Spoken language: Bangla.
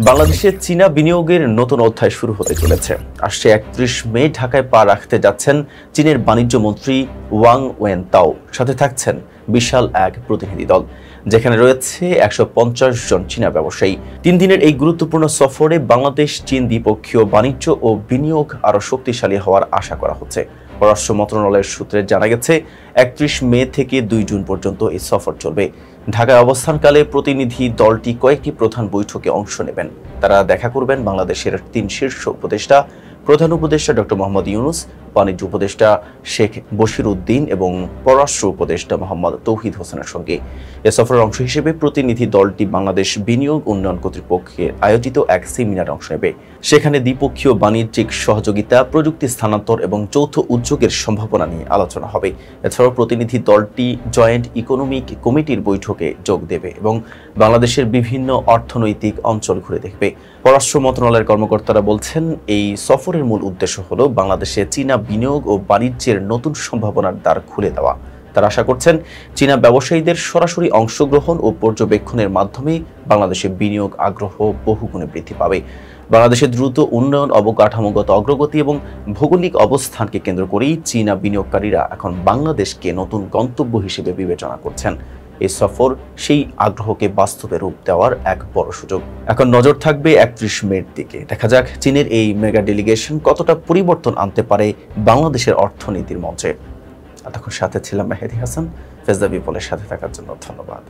বাংলাদেশে চীনা বিনিয়োগের নতুন অধ্যায় শুরু হতে চলেছে। আসছে ৩১ মে ঢাকায় পা রাখতে যাচ্ছেন চীনের বাণিজ্য মন্ত্রী ওয়াং ওয়েনতাও। সাথে থাকছেন বিশাল এক প্রতিনিধি দল, যেখানে রয়েছে ১৫০ জন চীনা ব্যবসায়ী। ৩ দিনের এই গুরুত্বপূর্ণ সফরে বাংলাদেশ চীন দ্বিপক্ষীয় বাণিজ্য ও বিনিয়োগ আরও শক্তিশালী হওয়ার আশা করা হচ্ছে। পররাষ্ট্র মন্ত্রণালয়ের সূত্রে জানা গেছে ৩১ মে থেকে ২ জুন পর্যন্ত এই সফর চলবে। ঢাকায় অবস্থানকালে প্রতিনিধি দলটি কয়েকটি প্রধান বৈঠকে অংশ নেবেন। তারা দেখা করবেন বাংলাদেশের ৩ শীর্ষ উপদেষ্টা, প্রধান উপদেষ্টা ডক্টর মোহাম্মদ ইউনুস, বাণিজ্য উপদেষ্টা শেখ বশির উদ্দিন এবং পররাষ্ট্র উপদেষ্টা মোহাম্মদ তৌহিদ হোসেনের সঙ্গে। এ সফরের অংশ হিসেবে প্রতিনিধি দলটি বাংলাদেশ বিনিয়োগ উন্নয়ন কর্তৃপক্ষের আয়োজিত এক সেমিনারে অংশ নেবে। সেখানে দ্বিপক্ষীয় বাণিজ্যিক সহযোগিতা, প্রযুক্তি স্থানান্তর এবং যৌথ উদ্যোগের সম্ভাবনা নিয়ে আলোচনা হবে। এছাড়াও প্রতিনিধি দলটি জয়েন্ট ইকোনমিক কমিটির বৈঠকে যোগ দেবে এবং বাংলাদেশের বিভিন্ন অর্থনৈতিক অঞ্চল ঘুরে দেখবে। পররাষ্ট্র মন্ত্রণালয়ের কর্মকর্তারা বলছেন, এই সফরের মূল উদ্দেশ্য হল বাংলাদেশে চীনা বিনিয়োগ ও বাণিজ্যের নতুন সম্ভাবনার দ্বার খুলে দেওয়া। তারা আশা করছেন চীনা ব্যবসায়ীদের সরাসরি অংশগ্রহণ ও পর্যবেক্ষণের মাধ্যমে বাংলাদেশে বিনিয়োগ আগ্রহ বহুগুণে বৃদ্ধি পাবে। বাংলাদেশের দ্রুত উন্নয়ন, অবকাঠামোগত অগ্রগতি এবং ভৌগোলিক অবস্থানকে কেন্দ্র করেই চীনা বিনিয়োগকারীরা এখন বাংলাদেশকে নতুন গন্তব্য হিসেবে বিবেচনা করছেন। এই সফর সেই আগ্রহকে বাস্তবে রূপ দেওয়ার এক বড় সুযোগ। এখন নজর থাকবে ৩১ মের দিকে। দেখা যাক চীনের এই মেগা ডেলিগেশন কতটা পরিবর্তন আনতে পারে বাংলাদেশের অর্থনীতির মঞ্চে। এতক্ষণ সাথে ছিলাম মেহেদী হাসান। ফেজদা পিপলের সাথে থাকার জন্য ধন্যবাদ।